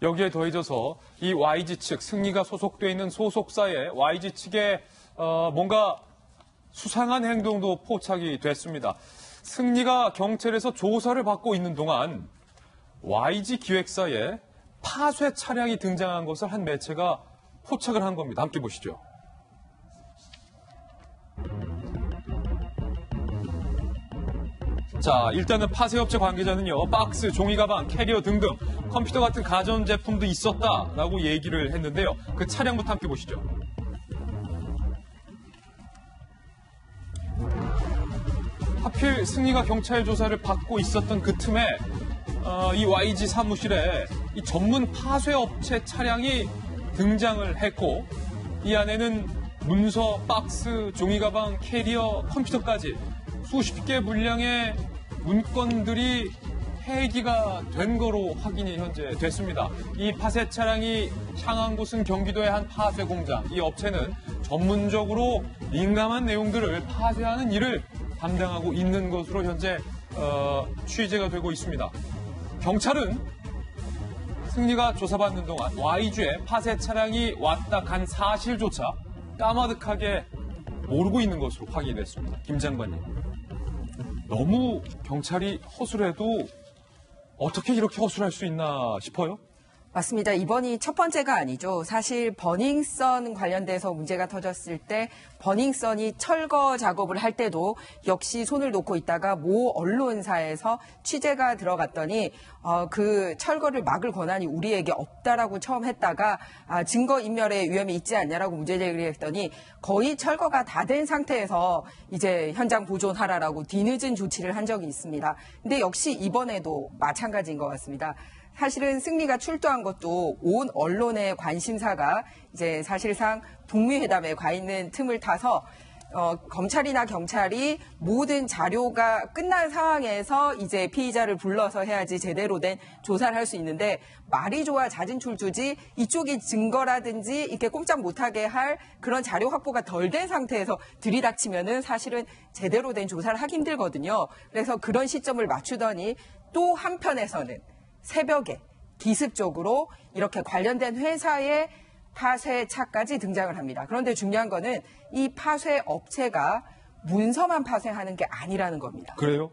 여기에 더해져서 이 YG 측, 승리가 소속돼 있는 소속사의 YG 측에 뭔가 수상한 행동도 포착이 됐습니다. 승리가 경찰에서 조사를 받고 있는 동안 YG 기획사에 파쇄 차량이 등장한 것을 한 매체가 포착을 한 겁니다. 함께 보시죠. 자, 일단은 파쇄업체 관계자는요, 박스, 종이가방, 캐리어 등등 컴퓨터 같은 가전제품도 있었다라고 얘기를 했는데요. 그 차량부터 함께 보시죠. 하필 승리가 경찰 조사를 받고 있었던 그 틈에 이 YG 사무실에 이 전문 파쇄업체 차량이 등장을 했고, 이 안에는 문서, 박스, 종이가방, 캐리어, 컴퓨터까지 수십 개 분량의 문건들이 폐기가 된 거로 확인이 현재 됐습니다. 이 파쇄 차량이 향한 곳은 경기도의 한 파쇄 공장. 이 업체는 전문적으로 민감한 내용들을 파쇄하는 일을 담당하고 있는 것으로 현재 취재가 되고 있습니다. 경찰은 승리가 조사받는 동안 YG에 파쇄 차량이 왔다 간 사실조차 까마득하게 모르고 있는 것으로 확인이 됐습니다. 김 장관님. 너무 경찰이 허술해도 어떻게 이렇게 허술할 수 있나 싶어요? 맞습니다. 이번이 첫 번째가 아니죠. 사실 버닝썬 관련돼서 문제가 터졌을 때 버닝썬이 철거 작업을 할 때도 역시 손을 놓고 있다가 모 언론사에서 취재가 들어갔더니 그 철거를 막을 권한이 우리에게 없다라고 처음 했다가 증거인멸의 위험이 있지 않냐라고 문제 제기를 했더니 거의 철거가 다 된 상태에서 이제 현장 보존하라라고 뒤늦은 조치를 한 적이 있습니다. 근데 역시 이번에도 마찬가지인 것 같습니다. 사실은 승리가 출두한 것도 온 언론의 관심사가 이제 사실상 북미회담에 가 있는 틈을 타서 검찰이나 경찰이 모든 자료가 끝난 상황에서 이제 피의자를 불러서 해야지 제대로 된 조사를 할 수 있는데 말이 좋아 잦은 출두지 이쪽이 증거라든지 이렇게 꼼짝 못하게 할 그런 자료 확보가 덜 된 상태에서 들이닥치면은 사실은 제대로 된 조사를 하기 힘들거든요. 그래서 그런 시점을 맞추더니 또 한편에서는 새벽에 기습적으로 이렇게 관련된 회사의 파쇄차까지 등장을 합니다. 그런데 중요한 거는 이 파쇄 업체가 문서만 파쇄하는 게 아니라는 겁니다. 그래요?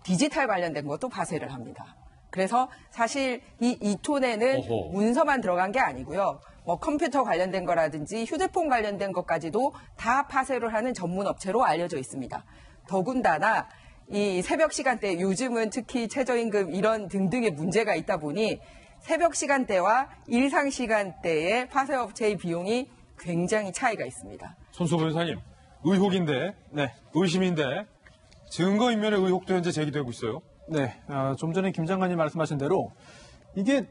디지털 관련된 것도 파쇄를 합니다. 그래서 사실 이 2톤에는 문서만 들어간 게 아니고요. 뭐 컴퓨터 관련된 거라든지 휴대폰 관련된 것까지도 다 파쇄를 하는 전문 업체로 알려져 있습니다. 더군다나 이 새벽 시간대, 요즘은 특히 최저임금 이런 등등의 문제가 있다 보니 새벽 시간대와 일상 시간대의 파쇄업체의 비용이 굉장히 차이가 있습니다. 손수 변호사님, 의혹인데, 의심인데 증거인멸의 의혹도 현재 제기되고 있어요. 네, 좀 전에 김 장관님 말씀하신 대로 이게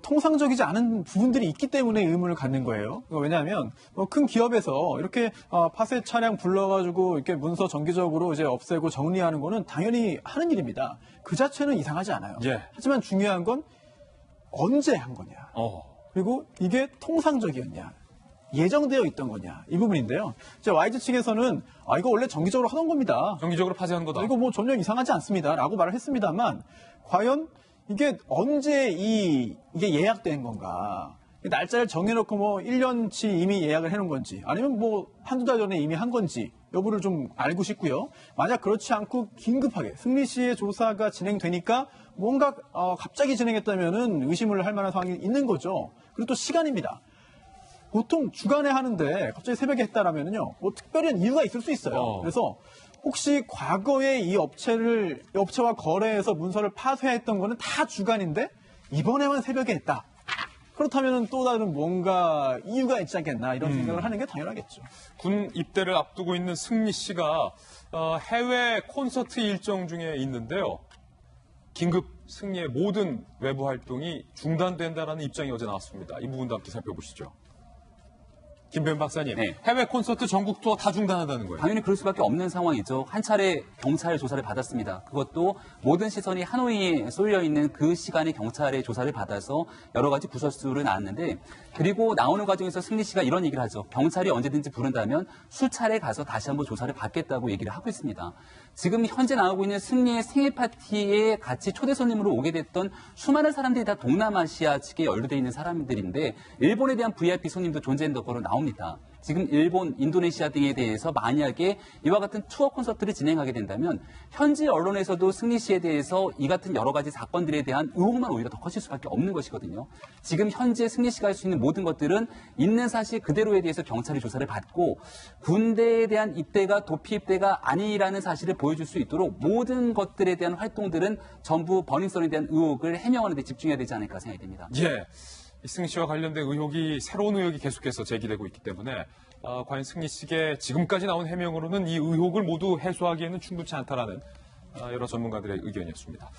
통상적이지 않은 부분들이 있기 때문에 의문을 갖는 거예요. 왜냐하면 큰 기업에서 이렇게 파쇄 차량 불러가지고 이렇게 문서 정기적으로 이제 없애고 정리하는 거는 당연히 하는 일입니다. 그 자체는 이상하지 않아요. 예. 하지만 중요한 건 언제 한 거냐. 그리고 이게 통상적이었냐. 예정되어 있던 거냐. 이 부분인데요. 이제 YG 측에서는 이거 원래 정기적으로 하던 겁니다. 정기적으로 파쇄한 거다. 이거 뭐 전혀 이상하지 않습니다. 라고 말을 했습니다만 과연 이게 언제 이게 예약된 건가? 날짜를 정해놓고 뭐 1년치 이미 예약을 해놓은 건지 아니면 뭐 한두 달 전에 이미 한 건지 여부를 좀 알고 싶고요. 만약 그렇지 않고 긴급하게 승리 씨의 조사가 진행되니까 뭔가 갑자기 진행했다면은 의심을 할 만한 상황이 있는 거죠. 그리고 또 시간입니다. 보통 주간에 하는데 갑자기 새벽에 했다라면은요, 뭐 특별한 이유가 있을 수 있어요. 그래서 혹시 과거에 이 업체와 거래해서 문서를 파쇄했던 거는 다 주간인데 이번에만 새벽에 했다. 그렇다면 또 다른 뭔가 이유가 있지 않겠나 이런 생각을 하는 게 당연하겠죠. 군 입대를 앞두고 있는 승리 씨가 해외 콘서트 일정 중에 있는데요. 긴급 승리의 모든 외부 활동이 중단된다라는 입장이 어제 나왔습니다. 이 부분도 함께 살펴보시죠. 김변 박사님, 네. 해외 콘서트 전국 투어 다 중단한다는 거예요. 당연히 그럴 수밖에 없는 상황이죠. 한 차례 경찰 조사를 받았습니다. 그것도 모든 시선이 하노이에 쏠려 있는 그 시간에 경찰의 조사를 받아서 여러 가지 구설수를 나왔는데, 그리고 나오는 과정에서 승리 씨가 이런 얘기를 하죠. 경찰이 언제든지 부른다면 수차례 가서 다시 한번 조사를 받겠다고 얘기를 하고 있습니다. 지금 현재 나오고 있는 승리의 생일 파티에 같이 초대 손님으로 오게 됐던 수많은 사람들이 다 동남아시아 측에 연루되어 있는 사람들인데 일본에 대한 VIP 손님도 존재한다고 거로 나옵니다. 지금 일본, 인도네시아 등에 대해서 만약에 이와 같은 투어 콘서트를 진행하게 된다면 현지 언론에서도 승리 씨에 대해서 이 같은 여러 가지 사건들에 대한 의혹만 오히려 더 커질 수밖에 없는 것이거든요. 지금 현재 승리 씨가 할 수 있는 모든 것들은 있는 사실 그대로에 대해서 경찰이 조사를 받고 군대에 대한 입대가 도피 입대가 아니라는 사실을 보여줄 수 있도록 모든 것들에 대한 활동들은 전부 버닝썬에 대한 의혹을 해명하는 데 집중해야 되지 않을까 생각이 됩니다. 예. 이 승리 씨와 관련된 새로운 의혹이 계속해서 제기되고 있기 때문에 과연 승리 씨의 지금까지 나온 해명으로는 이 의혹을 모두 해소하기에는 충분치 않다라는 여러 전문가들의 의견이었습니다.